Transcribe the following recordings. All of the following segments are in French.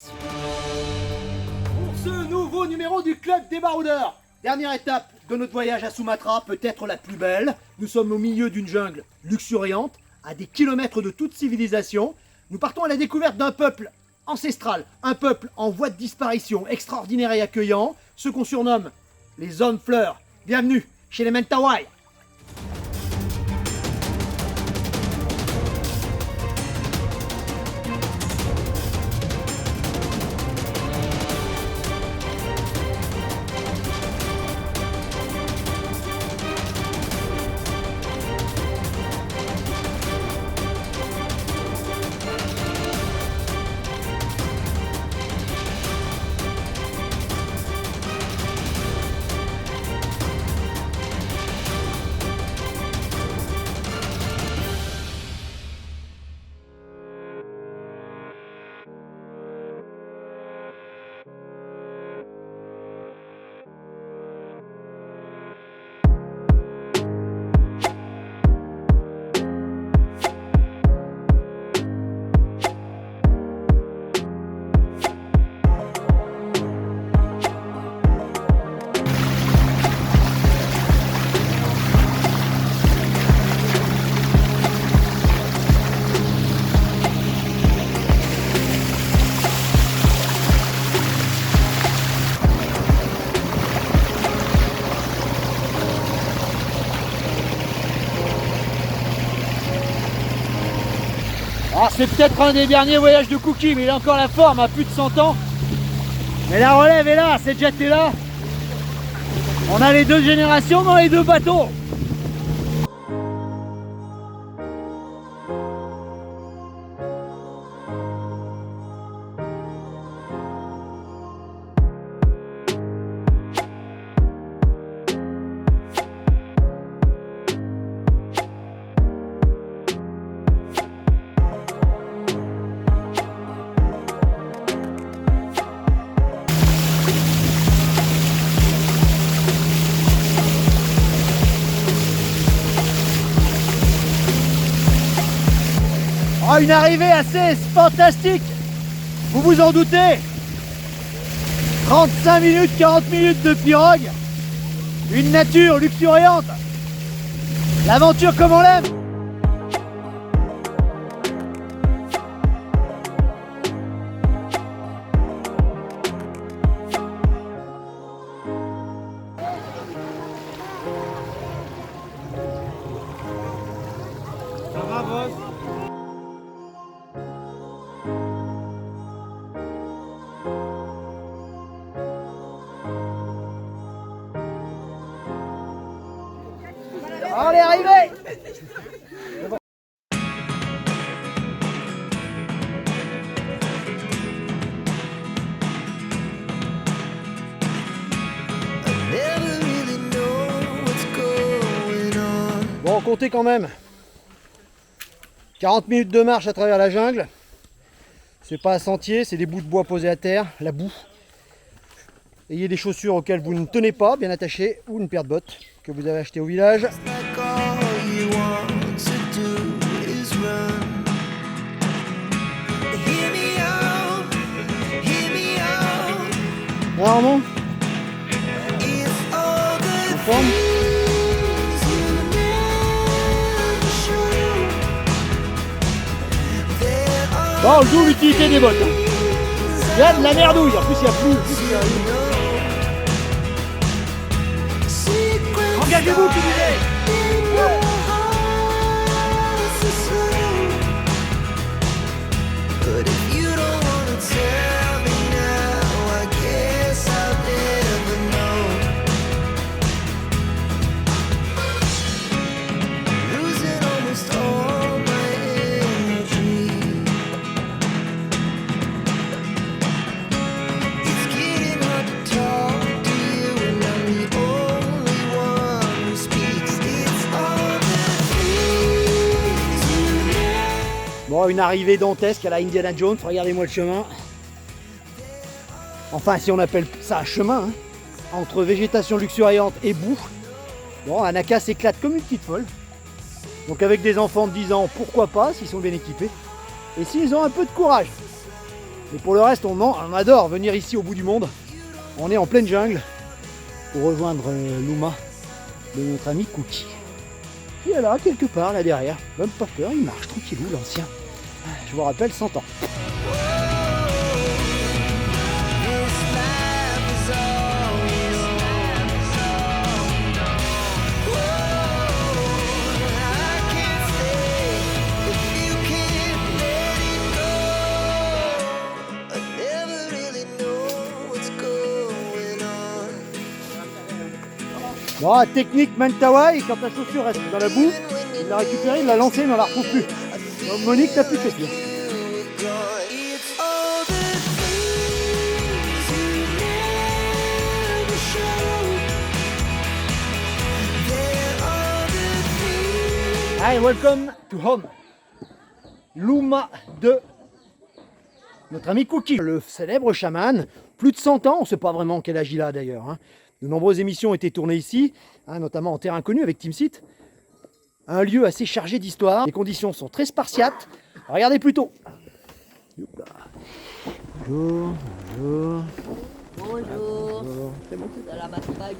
Pour ce nouveau numéro du Club des Baroudeurs, dernière étape de notre voyage à Sumatra, peut-être la plus belle. Nous sommes au milieu d'une jungle luxuriante, à des kilomètres de toute civilisation. Nous partons à la découverte d'un peuple ancestral, un peuple en voie de disparition, extraordinaire et accueillant, ceux qu'on surnomme les hommes fleurs. Bienvenue chez les Mentawai. Alors c'est peut-être un des derniers voyages de Cookie, mais il a encore la forme à plus de 100 ans. Mais la relève est là, cette jet est là. On a les deux générations dans les deux bateaux. Oh, une arrivée assez fantastique, vous vous en doutez. 35 minutes, 40 minutes de pirogue, une nature luxuriante, l'aventure comme on l'aime. Ça va, boss? On est arrivé. Bon, comptez quand même 40 minutes de marche à travers la jungle. C'est pas un sentier, c'est des bouts de bois posés à terre, la boue. Ayez des chaussures auxquelles vous ne tenez pas, bien attachées, ou une paire de bottes que vous avez achetées au village. Là, Armand, en forme. Bon, d'où l'utilité des bottes. Il y a de la merdouille, en plus il y a plus. Engagez-vous, qui disait. Bon, une arrivée dantesque à la Indiana Jones, regardez-moi le chemin. Enfin, si on appelle ça un chemin, hein, entre végétation luxuriante et boue. Bon, Anaka s'éclate comme une petite folle. Donc avec des enfants de 10 ans, pourquoi pas, s'ils sont bien équipés. Et s'ils ont un peu de courage. Mais pour le reste, on adore venir ici au bout du monde. On est en pleine jungle pour rejoindre l'Houma de notre ami Cookie. Il est là, quelque part, là derrière. Même pas peur, il marche tranquillou, l'ancien. Je vous rappelle, 100 ans. Bon, la technique Mentawai, quand ta chaussure reste dans la boue, il l'a récupérée, il l'a lancée, mais on la retrouve plus. Donc Monique, t'as plus fait pire. Hi, welcome to home. L'Houma de notre ami Cookie, le célèbre chaman. Plus de 100 ans, on ne sait pas vraiment quel âge il a d'ailleurs. Hein. De nombreuses émissions ont été tournées ici, hein, notamment en terre inconnue avec Team Seat. Un lieu assez chargé d'histoire. Les conditions sont très spartiates. Regardez plutôt. Bonjour, bonjour. Bonjour. Bonjour. C'est bon. Selamat pagi.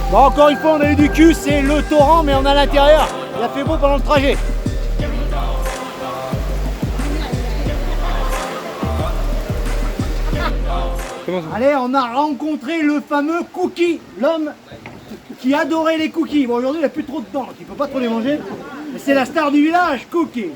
Bon, encore une fois, on a eu du cul, c'est le torrent, mais on est à l'intérieur. Il a fait beau pendant le trajet. Allez, on a rencontré le fameux Cookie, l'homme qui adorait les cookies. Bon, aujourd'hui, il n'a plus trop de temps, donc il ne peut pas trop les manger. Mais c'est la star du village, Cookie.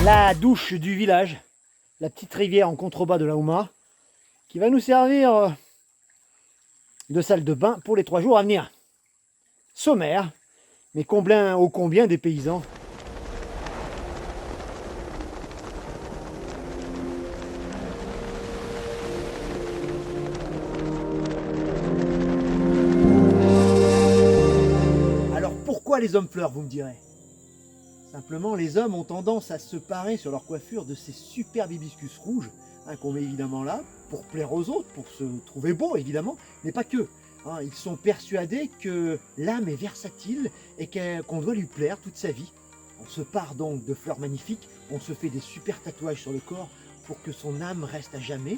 La douche du village, la petite rivière en contrebas de la Houma, qui va nous servir de salle de bain pour les 3 jours à venir. Sommaire, mais combien ô combien des paysans. Alors pourquoi les hommes fleurs, vous me direz? Simplement, les hommes ont tendance à se parer sur leur coiffure de ces superbes hibiscus rouges, hein, qu'on met évidemment là, pour plaire aux autres, pour se trouver beau évidemment, mais pas que. Hein, ils sont persuadés que l'âme est versatile et qu'on doit lui plaire toute sa vie. On se pare donc de fleurs magnifiques, on se fait des super tatouages sur le corps pour que son âme reste à jamais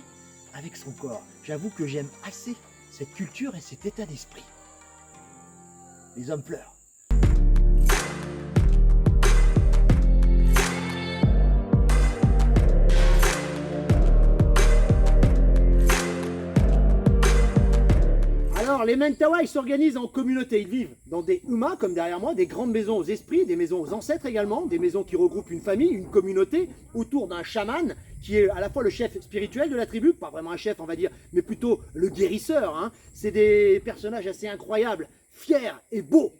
avec son corps. J'avoue que j'aime assez cette culture et cet état d'esprit. Les hommes fleurs. Alors, les Mentawai s'organisent en communauté. Ils vivent dans des humains, comme derrière moi, des grandes maisons aux esprits, des maisons aux ancêtres également, des maisons qui regroupent une famille, une communauté, autour d'un chaman, qui est à la fois le chef spirituel de la tribu, pas vraiment un chef, on va dire, mais plutôt le guérisseur. Hein. C'est des personnages assez incroyables, fiers et beaux.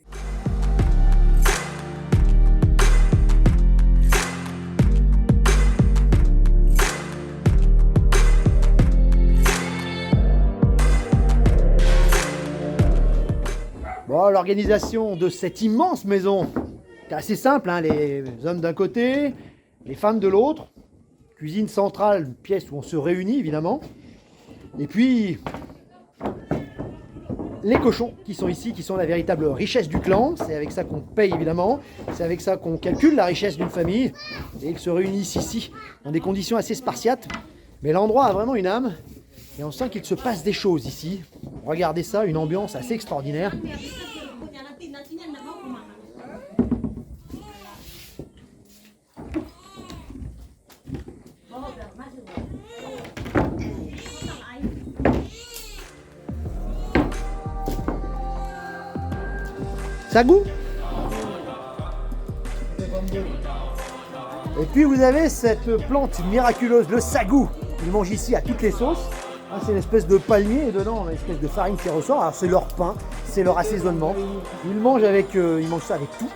Bon, l'organisation de cette immense maison, c'est assez simple, hein, les hommes d'un côté, les femmes de l'autre, cuisine centrale, une pièce où on se réunit évidemment, et puis les cochons qui sont ici, qui sont la véritable richesse du clan, c'est avec ça qu'on paye évidemment, c'est avec ça qu'on calcule la richesse d'une famille, et ils se réunissent ici dans des conditions assez spartiates, mais l'endroit a vraiment une âme, et on sent qu'il se passe des choses ici. Regardez ça, une ambiance assez extraordinaire. Sagou. Et puis vous avez cette plante miraculeuse, le sagou. Ils mangent ici à toutes les sauces. C'est une espèce de palmier et dedans on a une espèce de farine qui ressort. Alors c'est leur pain, c'est leur assaisonnement. Ils mangent ça avec tout.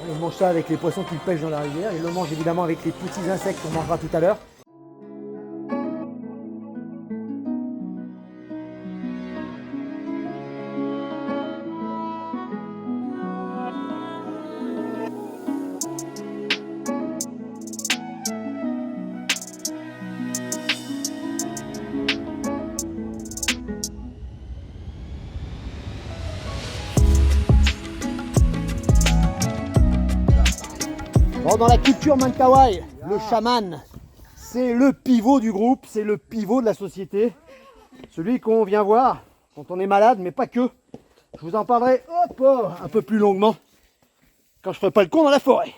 Ils mangent ça avec les poissons qu'ils pêchent dans la rivière. Ils le mangent évidemment avec les petits insectes qu'on mangera tout à l'heure. Bon, dans la culture Mentawai, le chaman, c'est le pivot du groupe, c'est le pivot de la société. Celui qu'on vient voir quand on est malade, mais pas que. Je vous en parlerai un peu plus longuement quand je ferai pas le con dans la forêt.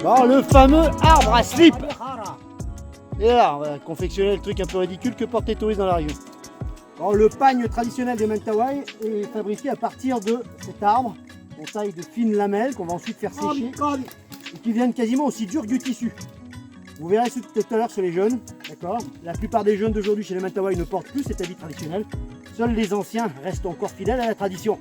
Bon, le fameux arbre à slip. Et là, on va confectionner le truc un peu ridicule que portent les touristes dans la région. Bon, le pagne traditionnel des Mentawai est fabriqué à partir de cet arbre en taille de fines lamelles qu'on va ensuite faire sécher et qui viennent quasiment aussi durs que du tissu. Vous verrez tout à l'heure sur les jeunes, d'accord. La plupart des jeunes d'aujourd'hui chez les Mentawai ne portent plus cet habit traditionnel. Seuls les anciens restent encore fidèles à la tradition.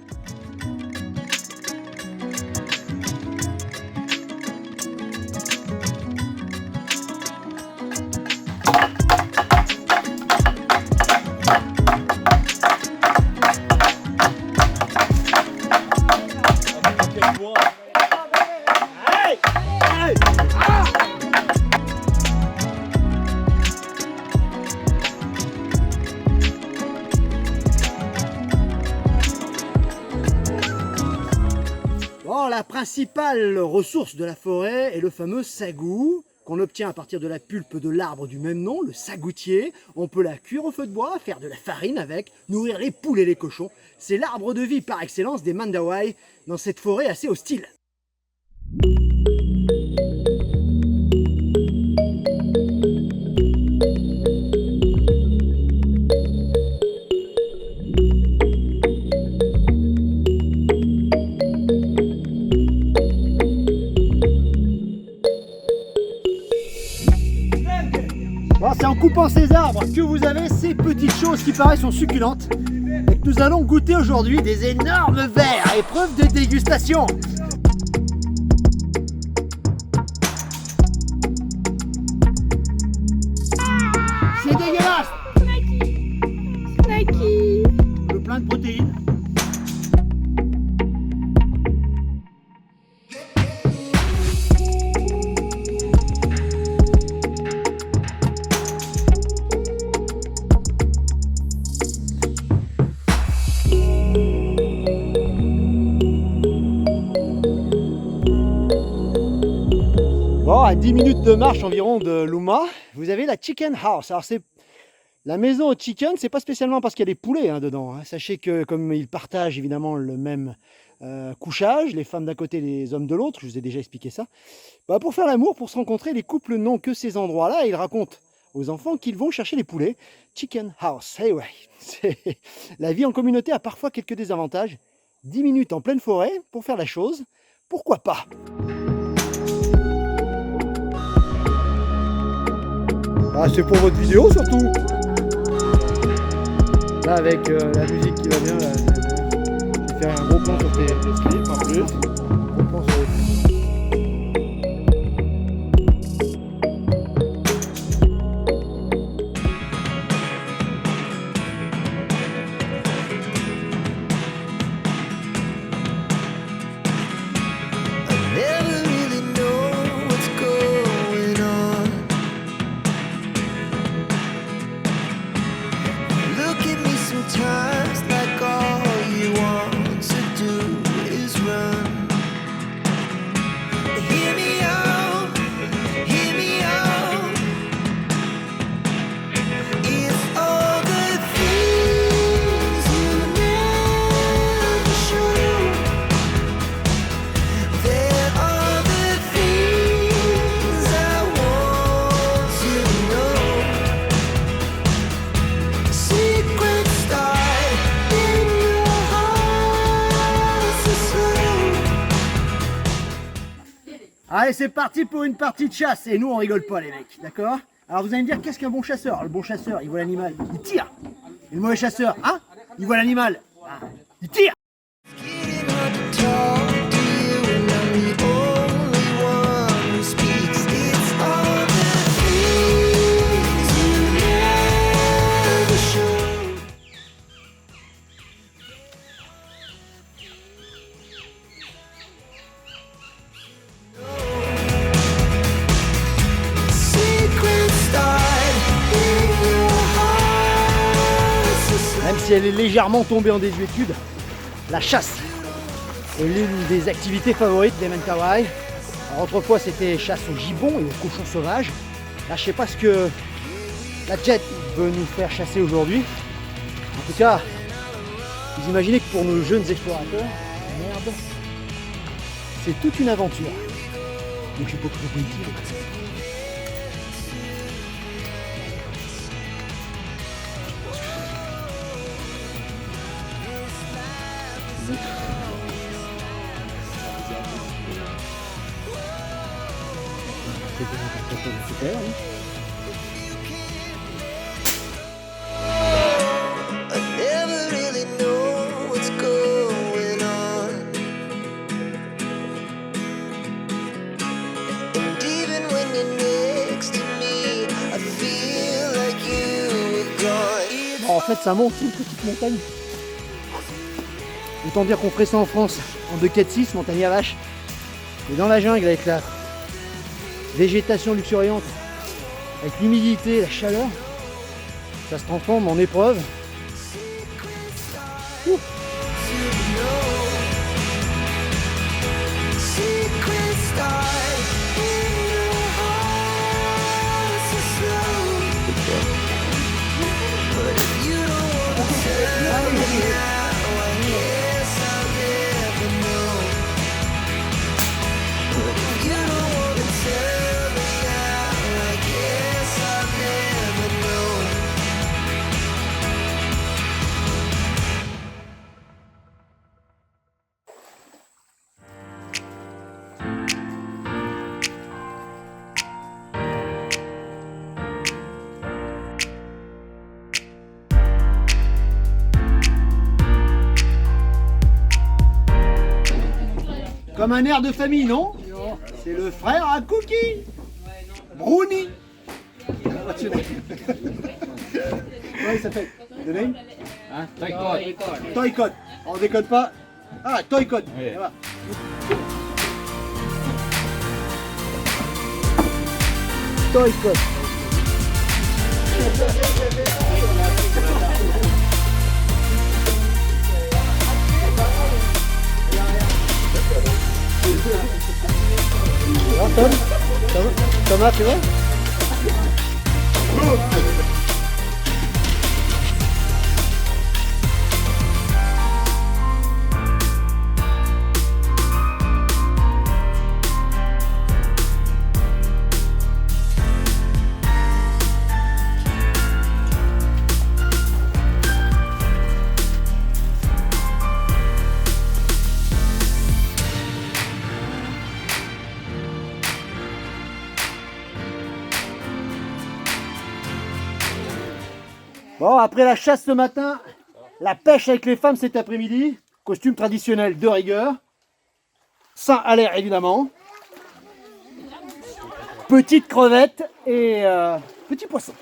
Bon, la principale ressource de la forêt est le fameux sagou qu'on obtient à partir de la pulpe de l'arbre du même nom, le sagoutier. On peut la cuire au feu de bois, faire de la farine avec, nourrir les poules et les cochons. C'est l'arbre de vie par excellence des Mentawai dans cette forêt assez hostile. Bon, c'est en coupant ces arbres que vous avez ces petites choses qui paraissent sont succulentes et que nous allons goûter aujourd'hui des énormes verres à épreuve de dégustation. C'est dégueulasse. Le plein de protéines. à 10 minutes de marche environ de Luma, vous avez la Chicken House. Alors c'est la maison aux chicken, c'est pas spécialement parce qu'il y a des poulets dedans. Sachez que comme ils partagent évidemment le même couchage, les femmes d'un côté, les hommes de l'autre, je vous ai déjà expliqué ça. Bah, pour faire l'amour, pour se rencontrer, les couples n'ont que ces endroits-là. Et ils racontent aux enfants qu'ils vont chercher les poulets. Chicken House, hey ouais. La vie en communauté a parfois quelques désavantages. 10 minutes en pleine forêt pour faire la chose, pourquoi pas? Ah, c'est pour votre vidéo surtout. Là avec la musique qui va bien, là, je vais faire un gros plan sur tes slips en plus. Gros plan sur les... Sometimes like all you want to do is run. Hear me out, hear me out. It's all the things you never show. There are the things I want to know. Secret start in your heart so slow. Allez, c'est parti pour une partie de chasse. Et nous, on rigole pas, les mecs, d'accord? Alors, vous allez me dire, qu'est-ce qu'un bon chasseur? Le bon chasseur, il voit l'animal, il tire. Et le mauvais chasseur, hein? Il voit l'animal, il tire. Getting hard to talk to you and I'm the only one who speaks. It's all the things you never show. Secret start in your heart so slow. Même si elle est légèrement tombée en désuétude, la chasse est l'une des activités favorites des Mentawai. Alors, autrefois, c'était chasse au gibbon et aux cochons sauvages. Là, je sais pas ce que la Jet veut nous faire chasser aujourd'hui. En tout cas, vous imaginez que pour nos jeunes explorateurs, merde, c'est toute une aventure. Donc, je sais pas trop quoi dire. Super, hein. I never really know what's going on. And even when you're next to me, I feel like you were gone. Bon, en fait, ça monte, c'est une petite montagne. Autant dire qu'on ferait ça en France, en 2-4-6, montagne à vache. Et dans la jungle, avec la végétation luxuriante, avec l'humidité, la chaleur, ça se transforme en épreuve. Ouh. Secret start in your heart so slow. But if you don't want to tell me now, I guess I'll never know. But if you don't want to tell me now, I guess I'll never know. Comme un air de famille, non? C'est le frère à Cookie. Brownie. What's your name? Comment il s'appelle? The name? Hein? Toycott. On décode pas. Ah, Toycott. Voilà. Toycott. Tom, ça va? Thomas, tu vois? Bon, après la chasse ce matin, la pêche avec les femmes cet après-midi, costume traditionnel de rigueur, sein à l'air évidemment, petite crevette et petit poisson.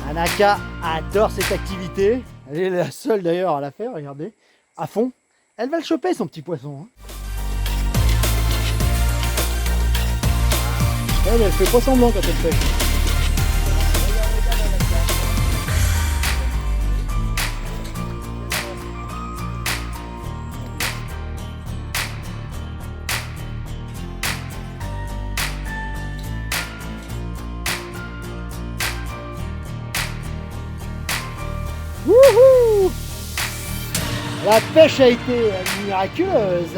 Anaka adore cette activité. Elle est la seule d'ailleurs à la faire, regardez, à fond. Elle va le choper son petit poisson. Hein. Elle fait pas semblant quand elle pêche. Wouhou! La pêche a été miraculeuse.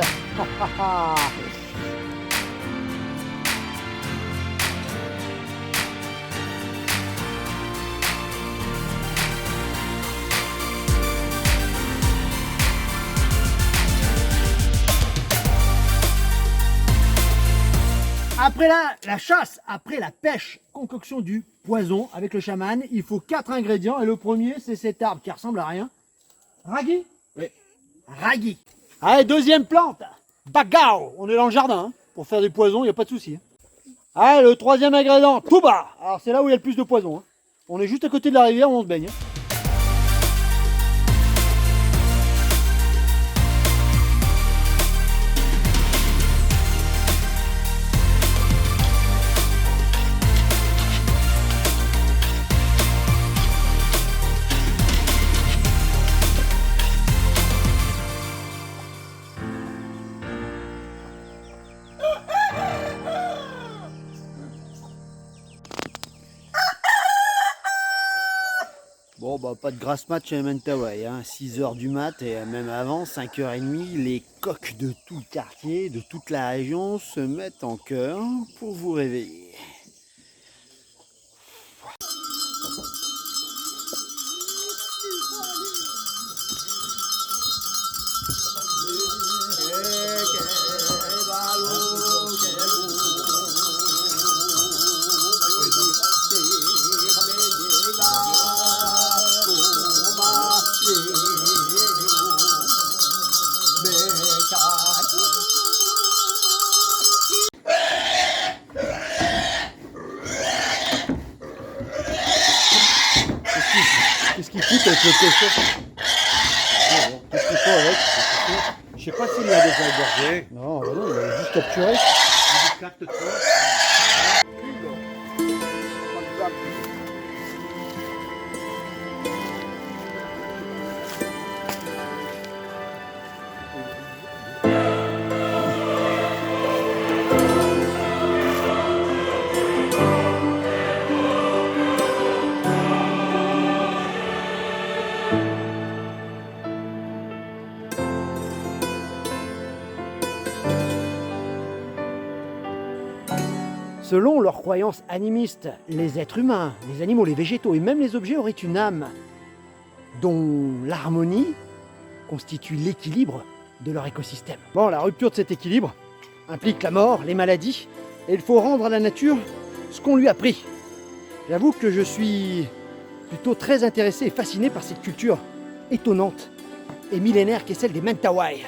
Après la chasse, après la pêche, concoction du poison avec le chaman, il faut 4 ingrédients et le premier c'est cet arbre qui ressemble à rien. Ragui? Oui. Ragui. Allez, deuxième plante, bagao. On est dans le jardin, hein. Pour faire du poison, il n'y a pas de souci. Hein. Allez, le troisième ingrédient, tuba. Alors c'est là où il y a le plus de poison. Hein. On est juste à côté de la rivière où on se baigne. Hein. Bon bah pas de grasse mat chez Mentawai, hein. 6h du mat et même avant, 5h30, les coqs de tout le quartier, de toute la région se mettent en chœur pour vous réveiller. Qu'est-ce qu'il fout avec le cochon? Qu'est-ce qu'il faut avec? Je sais pas s'il l'a déjà égorgé. Non, bah non, il a juste capturé. Selon leurs croyances animistes, les êtres humains, les animaux, les végétaux et même les objets auraient une âme dont l'harmonie constitue l'équilibre de leur écosystème. Bon, la rupture de cet équilibre implique la mort, les maladies, et il faut rendre à la nature ce qu'on lui a pris. J'avoue que je suis plutôt très intéressé et fasciné par cette culture étonnante et millénaire qu'est celle des Mentawai.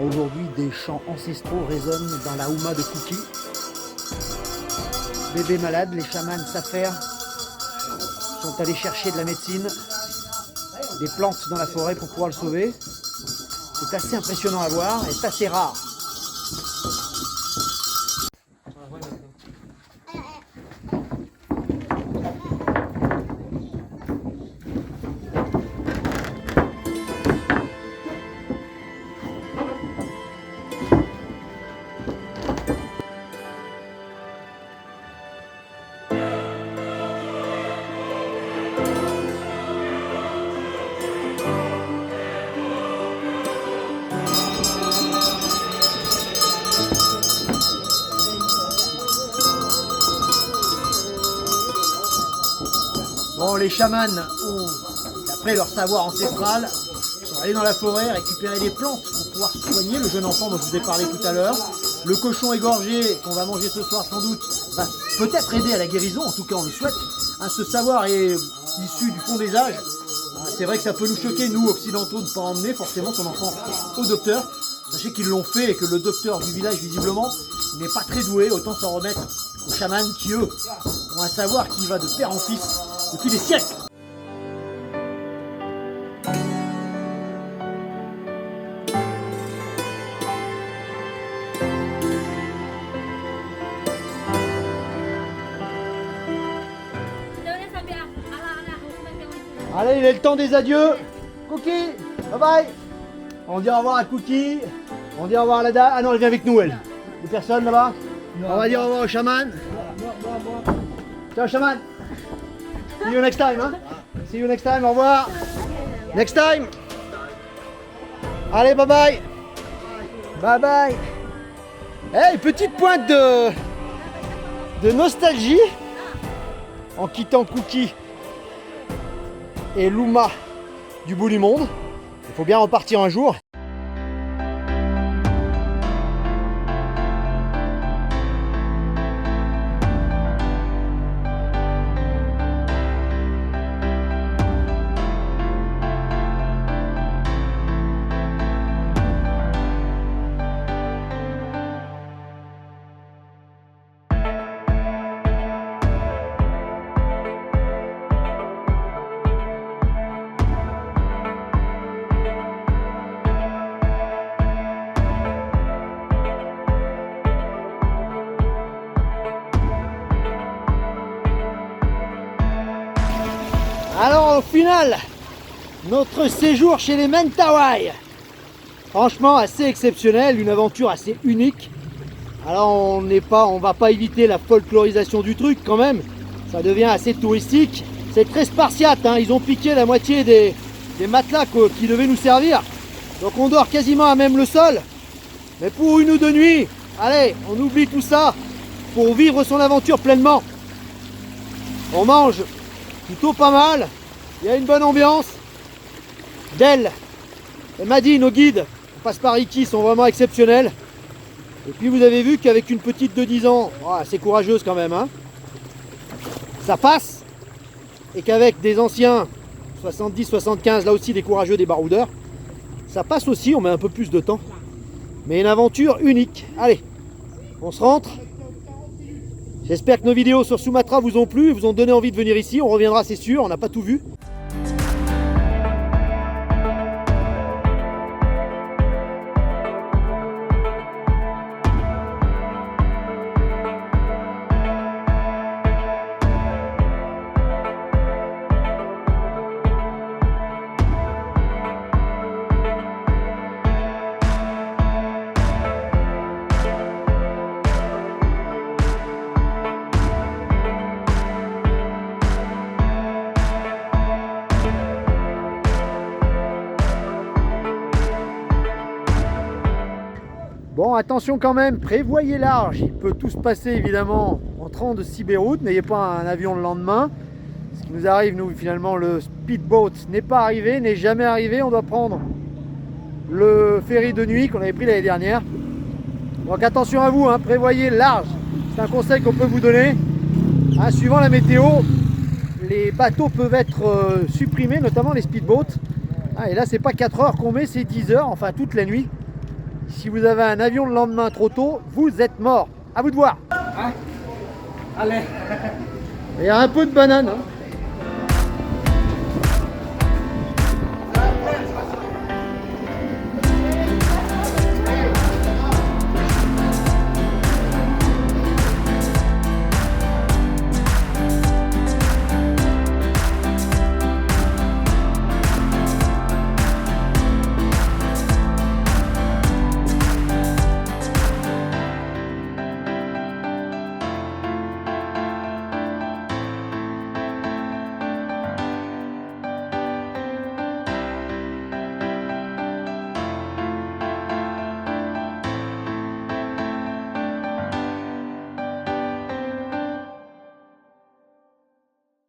Aujourd'hui, des chants ancestraux résonnent dans la Houma de Kuki. Bébé malade, les chamans s'affairent, sont allés chercher de la médecine, des plantes dans la forêt pour pouvoir le sauver. C'est assez impressionnant à voir et c'est assez rare. Bon, les chamans ont, d'après leur savoir ancestral, sont allés dans la forêt récupérer des plantes pour pouvoir soigner le jeune enfant dont je vous ai parlé tout à l'heure. Le cochon égorgé qu'on va manger ce soir sans doute va peut-être aider à la guérison, en tout cas on le souhaite. Ce savoir est issu du fond des âges. C'est vrai que ça peut nous choquer, nous occidentaux, de ne pas emmener forcément son enfant au docteur. Sachez qu'ils l'ont fait et que le docteur du village visiblement n'est pas très doué, autant s'en remettre aux chamans qui eux ont un savoir qui va de père en fils depuis des siècles. Allez, il est le temps des adieux. Cookie, bye bye. On dit au revoir à Cookie. On dit au revoir à la dame. Ah non, elle vient avec nous, elle. Des personnes là-bas. On va dire au revoir au chaman. Ciao, chaman. See you next time, hein. See you next time, au revoir. Next time. Allez, bye bye. Bye bye. Hey, petite pointe de nostalgie en quittant Cookie et Luma du bout du monde. Il faut bien repartir un jour. Alors au final, notre séjour chez les Mentawai, franchement assez exceptionnel, une aventure assez unique. Alors on va pas éviter la folklorisation du truc quand même, ça devient assez touristique. C'est très spartiate, hein. Ils ont piqué la moitié des matelas qui devaient nous servir. Donc on dort quasiment à même le sol. Mais pour une ou deux nuits, allez, on oublie tout ça pour vivre son aventure pleinement. On mange plutôt pas mal, il y a une bonne ambiance. Del et Madi, nos guides, on passe par Iki, sont vraiment exceptionnels. Et puis vous avez vu qu'avec une petite de 10 ans, c'est courageuse quand même, hein, ça passe. Et qu'avec des anciens, 70, 75, là aussi des courageux, des baroudeurs, ça passe aussi, on met un peu plus de temps. Mais une aventure unique. Allez, on se rentre. J'espère que nos vidéos sur Sumatra vous ont plu, vous ont donné envie de venir ici. On reviendra, c'est sûr, on n'a pas tout vu. Bon, attention quand même, prévoyez large. Il peut tout se passer évidemment en entrant de Sibéroute. N'ayez pas un avion le lendemain. Ce qui nous arrive, nous, finalement, le speedboat n'est pas arrivé, n'est jamais arrivé. On doit prendre le ferry de nuit qu'on avait pris l'année dernière. Donc attention à vous, hein, prévoyez large. C'est un conseil qu'on peut vous donner. Hein, suivant la météo, les bateaux peuvent être supprimés, notamment les speedboats. Ah, et là, c'est pas 4 heures qu'on met, c'est 10 heures, enfin toute la nuit. Si vous avez un avion le lendemain trop tôt, vous êtes mort. À vous de voir. Allez. Il y a un peu de banane. Hein.